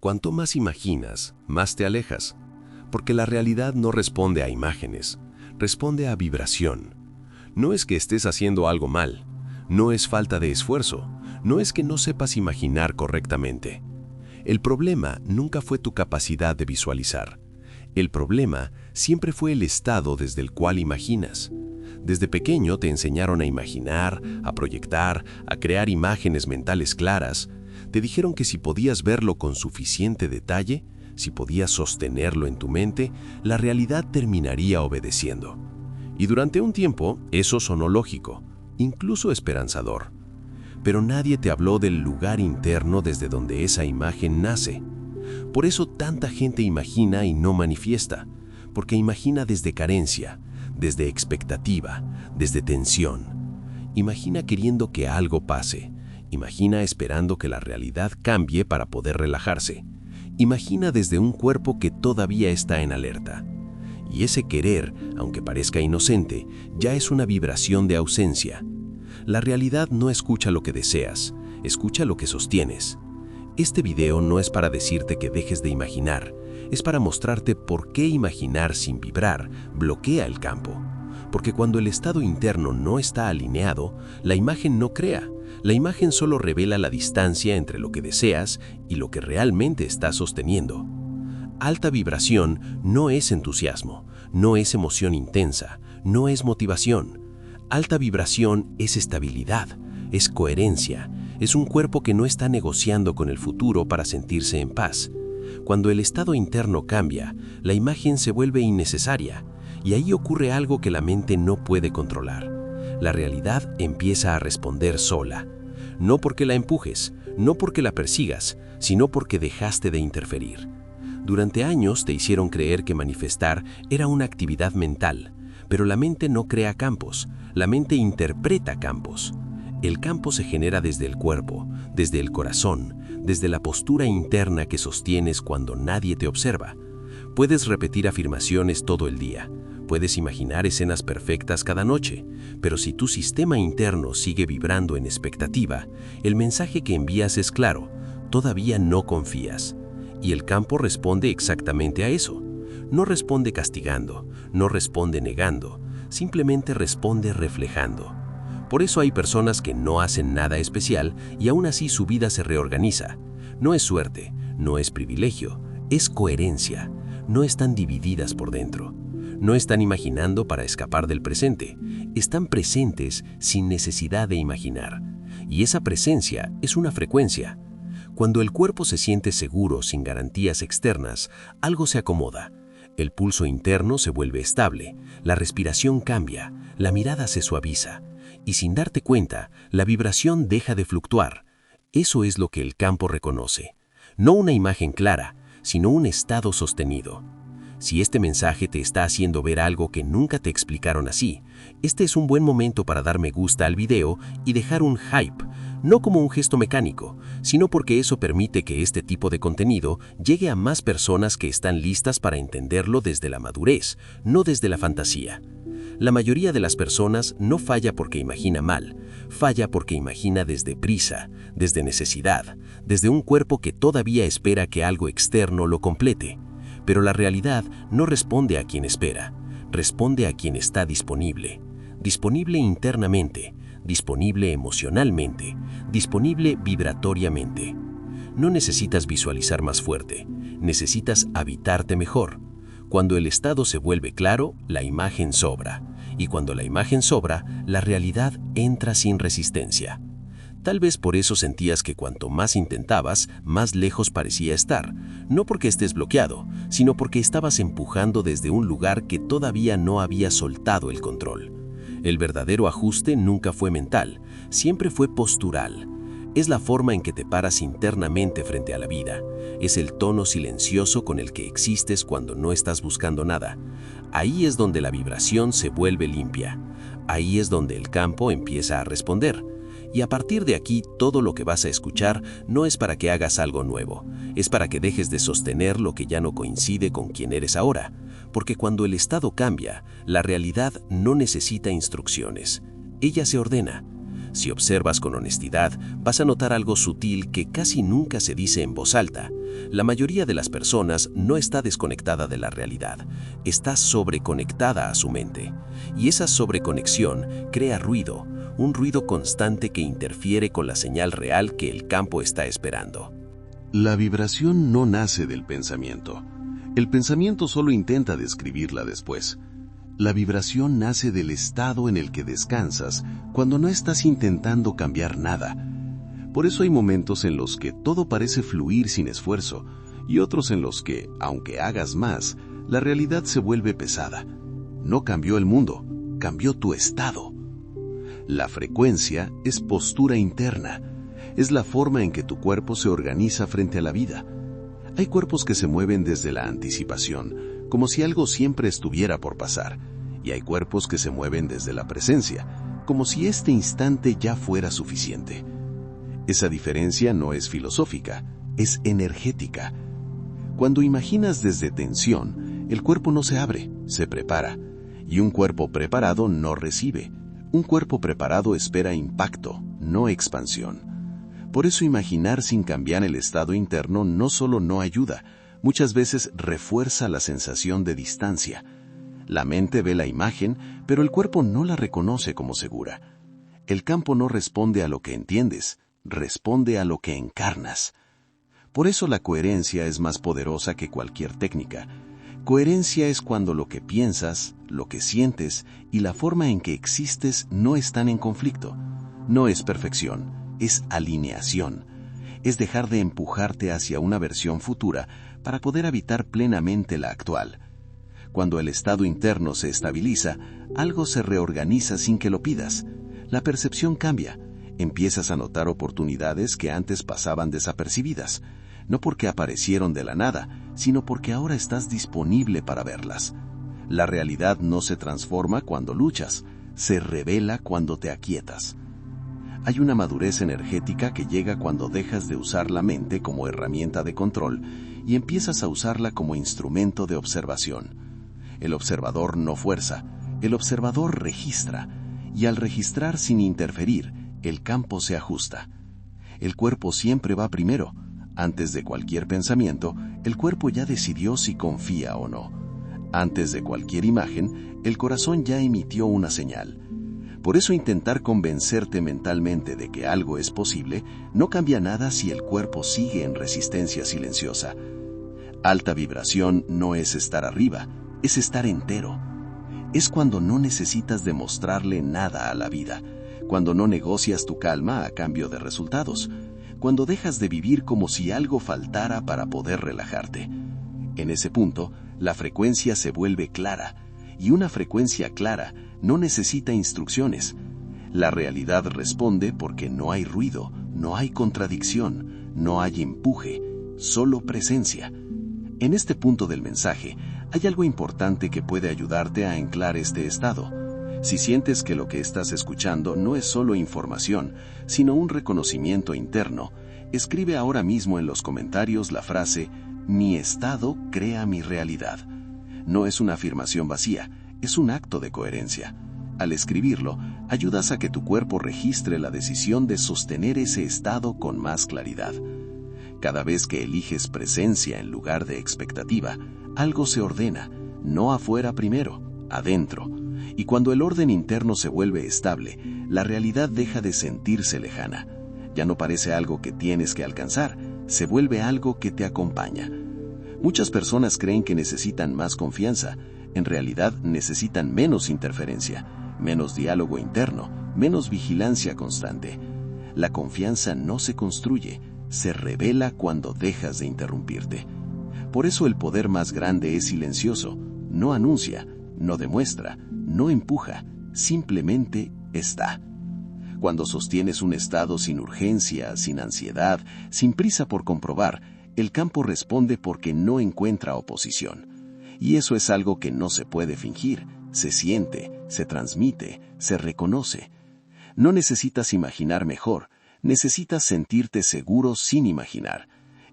Cuanto más imaginas, más te alejas, porque la realidad no responde a imágenes, responde a vibración. No es que estés haciendo algo mal, no es falta de esfuerzo, no es que no sepas imaginar correctamente. El problema nunca fue tu capacidad de visualizar. El problema siempre fue el estado desde el cual imaginas. Desde pequeño te enseñaron a imaginar, a proyectar, a crear imágenes mentales claras. Te dijeron que si podías verlo con suficiente detalle, si podías sostenerlo en tu mente, la realidad terminaría obedeciendo. Y durante un tiempo eso sonó lógico, incluso esperanzador. Pero nadie te habló del lugar interno desde donde esa imagen nace. Por eso tanta gente imagina y no manifiesta, porque imagina desde carencia, desde expectativa, desde tensión. Imagina queriendo que algo pase, imagina esperando que la realidad cambie para poder relajarse. Imagina desde un cuerpo que todavía está en alerta. Y ese querer, aunque parezca inocente, ya es una vibración de ausencia. La realidad no escucha lo que deseas, escucha lo que sostienes. Este video no es para decirte que dejes de imaginar, es para mostrarte por qué imaginar sin vibrar bloquea el campo. Porque cuando el estado interno no está alineado, la imagen no crea. La imagen solo revela la distancia entre lo que deseas y lo que realmente estás sosteniendo. Alta vibración no es entusiasmo, no es emoción intensa, no es motivación. Alta vibración es estabilidad, es coherencia, es un cuerpo que no está negociando con el futuro para sentirse en paz. Cuando el estado interno cambia, la imagen se vuelve innecesaria y ahí ocurre algo que la mente no puede controlar. La realidad empieza a responder sola, no porque la empujes, no porque la persigas, sino porque dejaste de interferir. Durante años te hicieron creer que manifestar era una actividad mental, pero la mente no crea campos, la mente interpreta campos. El campo se genera desde el cuerpo, desde el corazón, desde la postura interna que sostienes cuando nadie te observa. Puedes repetir afirmaciones todo el día, puedes imaginar escenas perfectas cada noche, pero si tu sistema interno sigue vibrando en expectativa, el mensaje que envías es claro, todavía no confías. Y el campo responde exactamente a eso. No responde castigando, no responde negando, simplemente responde reflejando. Por eso hay personas que no hacen nada especial y aún así su vida se reorganiza. No es suerte, no es privilegio, es coherencia. No están divididas por dentro. No están imaginando para escapar del presente. Están presentes sin necesidad de imaginar. Y esa presencia es una frecuencia. Cuando el cuerpo se siente seguro sin garantías externas, algo se acomoda. El pulso interno se vuelve estable, la respiración cambia, la mirada se suaviza. Y sin darte cuenta, la vibración deja de fluctuar. Eso es lo que el campo reconoce. No una imagen clara, sino un estado sostenido. Si este mensaje te está haciendo ver algo que nunca te explicaron así, este es un buen momento para dar me gusta al video y dejar un hype, no como un gesto mecánico, sino porque eso permite que este tipo de contenido llegue a más personas que están listas para entenderlo desde la madurez, no desde la fantasía. La mayoría de las personas no falla porque imagina mal, falla porque imagina desde prisa, desde necesidad, desde un cuerpo que todavía espera que algo externo lo complete. Pero la realidad no responde a quien espera, responde a quien está disponible. Disponible internamente, disponible emocionalmente, disponible vibratoriamente. No necesitas visualizar más fuerte, necesitas habitarte mejor. Cuando el estado se vuelve claro, la imagen sobra. Y cuando la imagen sobra, la realidad entra sin resistencia. Tal vez por eso sentías que cuanto más intentabas, más lejos parecía estar, no porque estés bloqueado, sino porque estabas empujando desde un lugar que todavía no había soltado el control. El verdadero ajuste nunca fue mental, siempre fue postural. Es la forma en que te paras internamente frente a la vida. Es el tono silencioso con el que existes cuando no estás buscando nada. Ahí es donde la vibración se vuelve limpia. Ahí es donde el campo empieza a responder. Y a partir de aquí, todo lo que vas a escuchar no es para que hagas algo nuevo, es para que dejes de sostener lo que ya no coincide con quien eres ahora. Porque cuando el estado cambia, la realidad no necesita instrucciones. Ella se ordena. Si observas con honestidad, vas a notar algo sutil que casi nunca se dice en voz alta. La mayoría de las personas no está desconectada de la realidad, está sobreconectada a su mente. Y esa sobreconexión crea ruido, un ruido constante que interfiere con la señal real que el campo está esperando. La vibración no nace del pensamiento. El pensamiento solo intenta describirla después. La vibración nace del estado en el que descansas cuando no estás intentando cambiar nada. Por eso hay momentos en los que todo parece fluir sin esfuerzo y otros en los que, aunque hagas más, la realidad se vuelve pesada. No cambió el mundo, cambió tu estado. La frecuencia es postura interna. Es la forma en que tu cuerpo se organiza frente a la vida. Hay cuerpos que se mueven desde la anticipación, como si algo siempre estuviera por pasar, y hay cuerpos que se mueven desde la presencia, como si este instante ya fuera suficiente. Esa diferencia no es filosófica, es energética. Cuando imaginas desde tensión, el cuerpo no se abre, se prepara, y un cuerpo preparado no recibe. Un cuerpo preparado espera impacto, no expansión. Por eso imaginar sin cambiar el estado interno no solo no ayuda, muchas veces refuerza la sensación de distancia. La mente ve la imagen, pero el cuerpo no la reconoce como segura. El campo no responde a lo que entiendes, responde a lo que encarnas. Por eso la coherencia es más poderosa que cualquier técnica. Coherencia es cuando lo que piensas, lo que sientes y la forma en que existes no están en conflicto. No es perfección. Es alineación, es dejar de empujarte hacia una versión futura para poder habitar plenamente la actual. Cuando el estado interno se estabiliza, algo se reorganiza sin que lo pidas. La percepción cambia, empiezas a notar oportunidades que antes pasaban desapercibidas, no porque aparecieron de la nada, sino porque ahora estás disponible para verlas. La realidad no se transforma cuando luchas, se revela cuando te aquietas. Hay una madurez energética que llega cuando dejas de usar la mente como herramienta de control y empiezas a usarla como instrumento de observación. El observador no fuerza, el observador registra, y al registrar sin interferir, el campo se ajusta. El cuerpo siempre va primero. Antes de cualquier pensamiento, el cuerpo ya decidió si confía o no. Antes de cualquier imagen, el corazón ya emitió una señal. Por eso intentar convencerte mentalmente de que algo es posible no cambia nada si el cuerpo sigue en resistencia silenciosa. Alta vibración no es estar arriba, es estar entero. Es cuando no necesitas demostrarle nada a la vida, cuando no negocias tu calma a cambio de resultados, cuando dejas de vivir como si algo faltara para poder relajarte. En ese punto, la frecuencia se vuelve clara, y una frecuencia clara no necesita instrucciones. La realidad responde porque no hay ruido, no hay contradicción, no hay empuje, solo presencia. En este punto del mensaje, hay algo importante que puede ayudarte a anclar este estado. Si sientes que lo que estás escuchando no es solo información, sino un reconocimiento interno, escribe ahora mismo en los comentarios la frase «Mi estado crea mi realidad». No es una afirmación vacía, es un acto de coherencia. Al escribirlo, ayudas a que tu cuerpo registre la decisión de sostener ese estado con más claridad. Cada vez que eliges presencia en lugar de expectativa, algo se ordena, no afuera primero, adentro. Y cuando el orden interno se vuelve estable, la realidad deja de sentirse lejana. Ya no parece algo que tienes que alcanzar, se vuelve algo que te acompaña. Muchas personas creen que necesitan más confianza. En realidad necesitan menos interferencia, menos diálogo interno, menos vigilancia constante. La confianza no se construye, se revela cuando dejas de interrumpirte. Por eso el poder más grande es silencioso, no anuncia, no demuestra, no empuja, simplemente está. Cuando sostienes un estado sin urgencia, sin ansiedad, sin prisa por comprobar, el campo responde porque no encuentra oposición. Y eso es algo que no se puede fingir, se siente, se transmite, se reconoce. No necesitas imaginar mejor, necesitas sentirte seguro sin imaginar.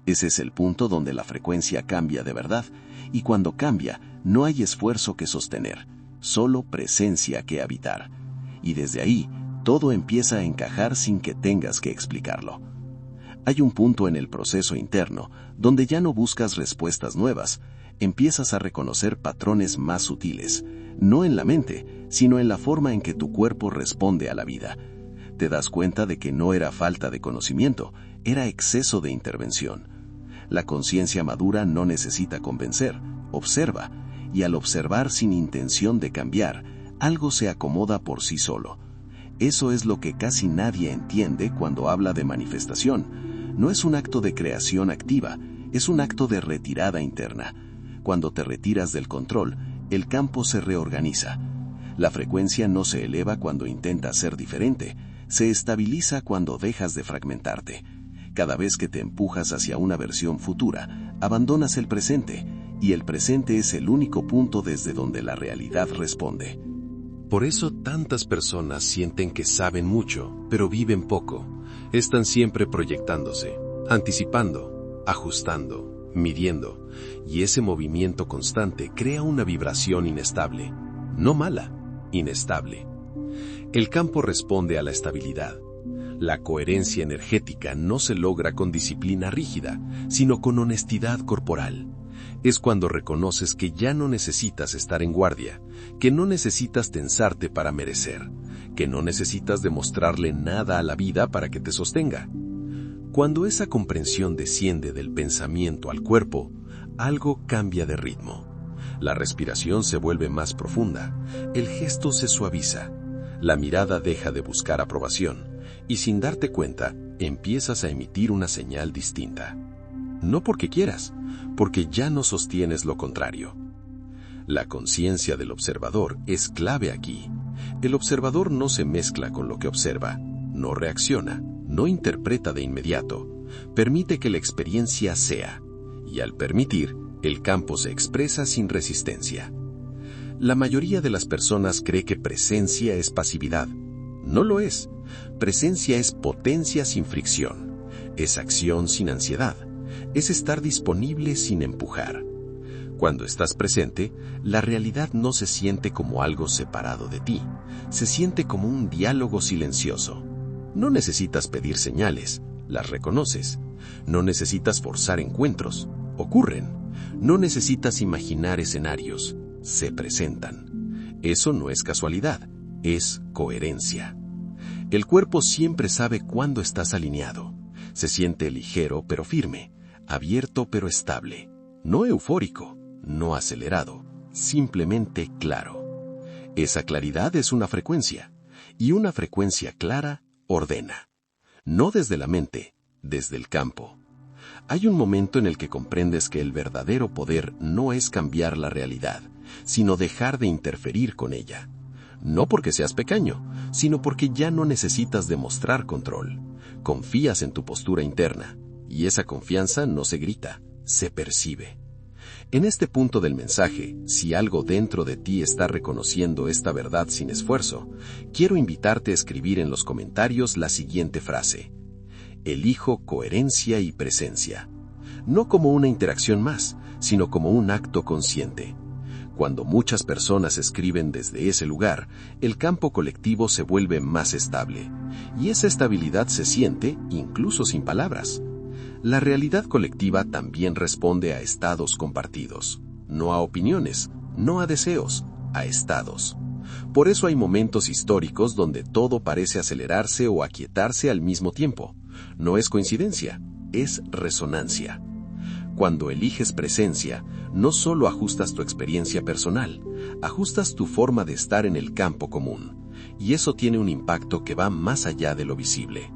Ese es el punto donde la frecuencia cambia de verdad, y cuando cambia, no hay esfuerzo que sostener, solo presencia que habitar. Y desde ahí, Todo empieza a encajar sin que tengas que explicarlo. Hay un punto en el proceso interno donde ya no buscas respuestas nuevas, empiezas a reconocer patrones más sutiles, no en la mente, sino en la forma en que tu cuerpo responde a la vida. Te das cuenta de que no era falta de conocimiento, era exceso de intervención. La conciencia madura no necesita convencer, observa, y al observar sin intención de cambiar, algo se acomoda por sí solo. Eso es lo que casi nadie entiende cuando habla de manifestación. No es un acto de creación activa, es un acto de retirada interna. Cuando te retiras del control, el campo se reorganiza. La frecuencia no se eleva cuando intentas ser diferente, se estabiliza cuando dejas de fragmentarte. Cada vez que te empujas hacia una versión futura, abandonas el presente, y el presente es el único punto desde donde la realidad responde. Por eso tantas personas sienten que saben mucho, pero viven poco. Están siempre proyectándose, anticipando, ajustando, midiendo, y ese movimiento constante crea una vibración inestable. No mala, inestable. El campo responde a la estabilidad. La coherencia energética no se logra con disciplina rígida, sino con honestidad corporal. Es cuando reconoces que ya no necesitas estar en guardia, que no necesitas tensarte para merecer, que no necesitas demostrarle nada a la vida para que te sostenga. Cuando esa comprensión desciende del pensamiento al cuerpo, algo cambia de ritmo. La respiración se vuelve más profunda, el gesto se suaviza, la mirada deja de buscar aprobación, y sin darte cuenta, empiezas a emitir una señal distinta. No porque quieras, porque ya no sostienes lo contrario. La conciencia del observador es clave aquí. El observador no se mezcla con lo que observa, no reacciona, no interpreta de inmediato, permite que la experiencia sea, y al permitir, el campo se expresa sin resistencia. La mayoría de las personas cree que presencia es pasividad. No lo es. Presencia es potencia sin fricción, es acción sin ansiedad, es estar disponible sin empujar. Cuando estás presente, la realidad no se siente como algo separado de ti, se siente como un diálogo silencioso. No necesitas pedir señales, las reconoces. No necesitas forzar encuentros, ocurren. No necesitas imaginar escenarios, se presentan. Eso no es casualidad, es coherencia. El cuerpo siempre sabe cuándo estás alineado. Se siente ligero pero firme, abierto pero estable. No eufórico, no acelerado, simplemente claro. Esa claridad es una frecuencia, y una frecuencia clara ordena. No desde la mente, desde el campo. Hay un momento en el que comprendes que el verdadero poder no es cambiar la realidad, sino dejar de interferir con ella. No porque seas pequeño, sino porque ya no necesitas demostrar control. Confías en tu postura interna, y esa confianza no se grita, se percibe. En este punto del mensaje, si algo dentro de ti está reconociendo esta verdad sin esfuerzo, quiero invitarte a escribir en los comentarios la siguiente frase: elijo coherencia y presencia. No como una interacción más, sino como un acto consciente. Cuando muchas personas escriben desde ese lugar, el campo colectivo se vuelve más estable, y esa estabilidad se siente incluso sin palabras. La realidad colectiva también responde a estados compartidos, no a opiniones, no a deseos, a estados. Por eso hay momentos históricos donde todo parece acelerarse o aquietarse al mismo tiempo. No es coincidencia, es resonancia. Cuando eliges presencia, no solo ajustas tu experiencia personal, ajustas tu forma de estar en el campo común, y eso tiene un impacto que va más allá de lo visible.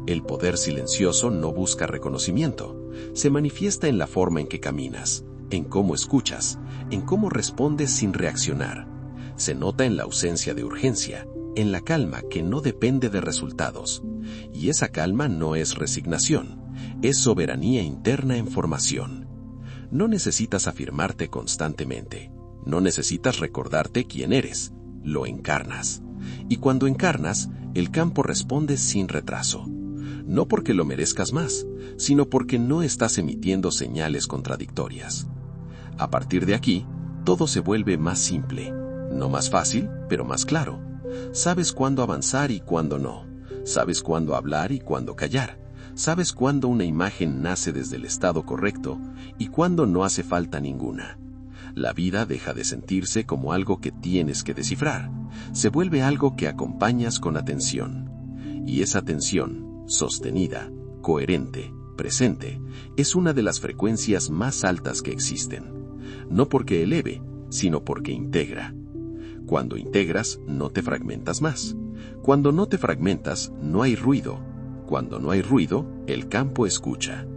El poder silencioso no busca reconocimiento, se manifiesta en la forma en que caminas, en cómo escuchas, en cómo respondes sin reaccionar. Se nota en la ausencia de urgencia, en la calma que no depende de resultados. Y esa calma no es resignación, es soberanía interna en formación. No necesitas afirmarte constantemente, no necesitas recordarte quién eres, lo encarnas. Y cuando encarnas, el campo responde sin retraso. No porque lo merezcas más, sino porque no estás emitiendo señales contradictorias. A partir de aquí, todo se vuelve más simple, no más fácil, pero más claro. Sabes cuándo avanzar y cuándo no. Sabes cuándo hablar y cuándo callar. Sabes cuándo una imagen nace desde el estado correcto y cuándo no hace falta ninguna. La vida deja de sentirse como algo que tienes que descifrar. Se vuelve algo que acompañas con atención. Y esa atención, sostenida, coherente, presente, es una de las frecuencias más altas que existen. No porque eleve, sino porque integra. Cuando integras, no te fragmentas más. Cuando no te fragmentas, no hay ruido. Cuando no hay ruido, el campo escucha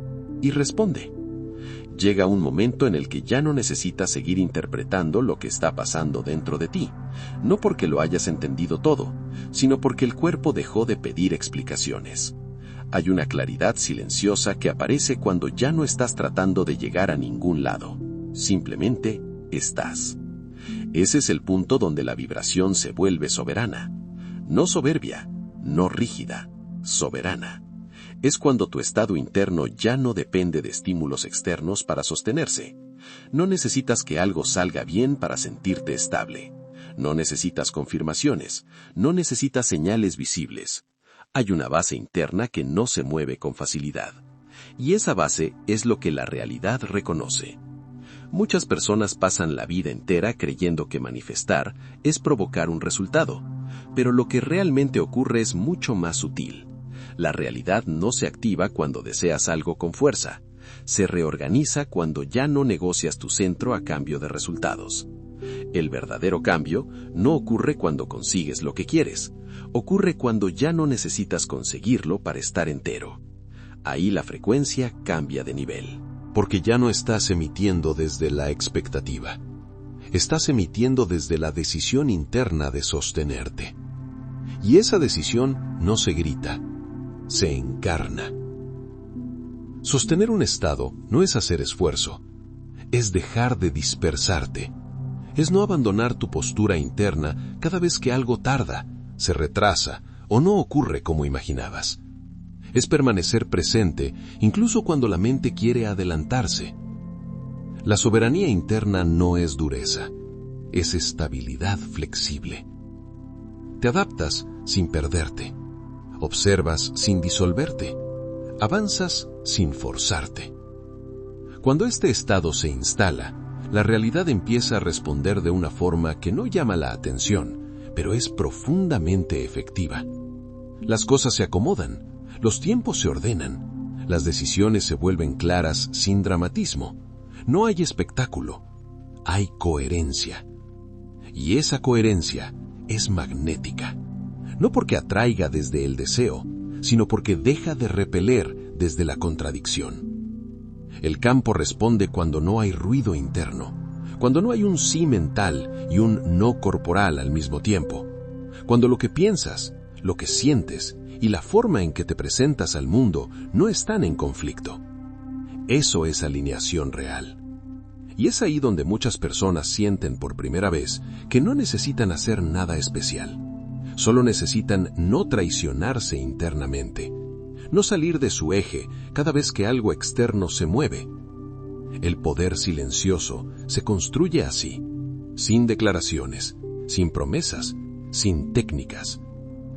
y responde. Llega un momento en el que ya no necesitas seguir interpretando lo que está pasando dentro de ti, no porque lo hayas entendido todo, sino porque el cuerpo dejó de pedir explicaciones. Hay una claridad silenciosa que aparece cuando ya no estás tratando de llegar a ningún lado. Simplemente estás. Ese es el punto donde la vibración se vuelve soberana. No soberbia, no rígida, soberana. Es cuando tu estado interno ya no depende de estímulos externos para sostenerse. No necesitas que algo salga bien para sentirte estable. No necesitas confirmaciones, no necesitas señales visibles. Hay una base interna que no se mueve con facilidad. Y esa base es lo que la realidad reconoce. Muchas personas pasan la vida entera creyendo que manifestar es provocar un resultado, pero lo que realmente ocurre es mucho más sutil. La realidad no se activa cuando deseas algo con fuerza. Se reorganiza cuando ya no negocias tu centro a cambio de resultados. El verdadero cambio no ocurre cuando consigues lo que quieres. Ocurre cuando ya no necesitas conseguirlo para estar entero. Ahí la frecuencia cambia de nivel. Porque ya no estás emitiendo desde la expectativa. Estás emitiendo desde la decisión interna de sostenerte. Y esa decisión no se grita, se encarna. Sostener un estado no es hacer esfuerzo, es dejar de dispersarte, es no abandonar tu postura interna cada vez que algo tarda, se retrasa o no ocurre como imaginabas. Es permanecer presente incluso cuando la mente quiere adelantarse. La soberanía interna no es dureza, es estabilidad flexible. Te adaptas sin perderte. Observas sin disolverte. Avanzas sin forzarte. Cuando este estado se instala, la realidad empieza a responder de una forma que no llama la atención, pero es profundamente efectiva. Las cosas se acomodan, los tiempos se ordenan, las decisiones se vuelven claras sin dramatismo. No hay espectáculo, hay coherencia. Y esa coherencia es magnética. No porque atraiga desde el deseo, sino porque deja de repeler desde la contradicción. El campo responde cuando no hay ruido interno, cuando no hay un sí mental y un no corporal al mismo tiempo, cuando lo que piensas, lo que sientes y la forma en que te presentas al mundo no están en conflicto. Eso es alineación real. Y es ahí donde muchas personas sienten por primera vez que no necesitan hacer nada especial. Solo necesitan no traicionarse internamente, no salir de su eje cada vez que algo externo se mueve. El poder silencioso se construye así, sin declaraciones, sin promesas, sin técnicas.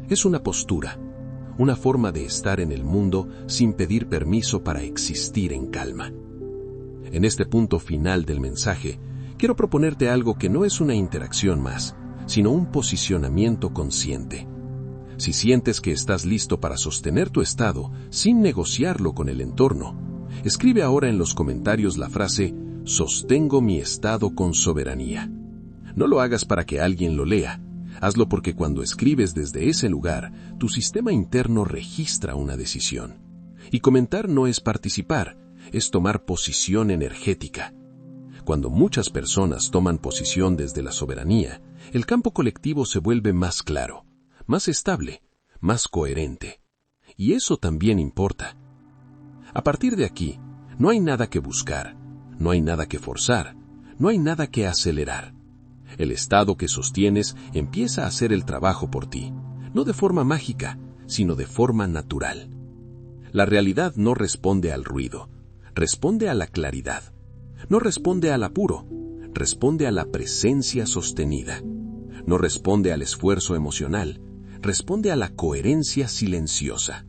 Es una postura, una forma de estar en el mundo sin pedir permiso para existir en calma. En este punto final del mensaje, quiero proponerte algo que no es una interacción más, sino un posicionamiento consciente. Si sientes que estás listo para sostener tu estado sin negociarlo con el entorno, escribe ahora en los comentarios la frase «Sostengo mi estado con soberanía». No lo hagas para que alguien lo lea. Hazlo porque cuando escribes desde ese lugar, tu sistema interno registra una decisión. Y comentar no es participar, es tomar posición energética. Cuando muchas personas toman posición desde la soberanía, el campo colectivo se vuelve más claro, más estable, más coherente. Y eso también importa. A partir de aquí, no hay nada que buscar, no hay nada que forzar, no hay nada que acelerar. El estado que sostienes empieza a hacer el trabajo por ti, no de forma mágica, sino de forma natural. La realidad no responde al ruido, responde a la claridad. No responde al apuro, responde a la presencia sostenida. No responde al esfuerzo emocional, responde a la coherencia silenciosa.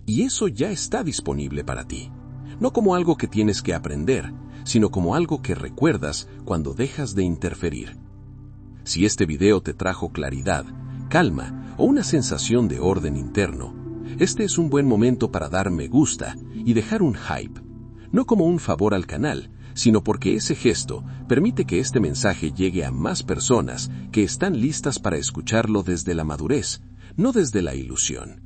Y eso ya está disponible para ti, no como algo que tienes que aprender, sino como algo que recuerdas cuando dejas de interferir. Si este video te trajo claridad, calma o una sensación de orden interno, este es un buen momento para dar me gusta y dejar un hype, no como un favor al canal, sino porque ese gesto permite que este mensaje llegue a más personas que están listas para escucharlo desde la madurez, no desde la ilusión.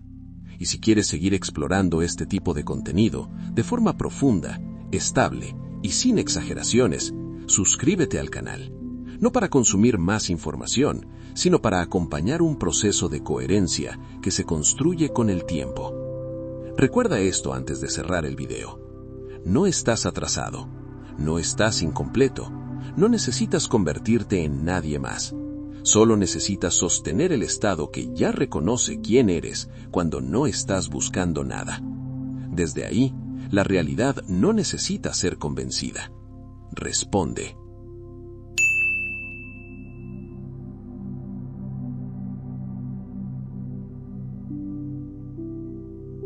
Y si quieres seguir explorando este tipo de contenido de forma profunda, estable y sin exageraciones, suscríbete al canal. No para consumir más información, sino para acompañar un proceso de coherencia que se construye con el tiempo. Recuerda esto antes de cerrar el video. No estás atrasado, no estás incompleto, no necesitas convertirte en nadie más. Solo necesitas sostener el estado que ya reconoce quién eres cuando no estás buscando nada. Desde ahí, la realidad no necesita ser convencida. Responde.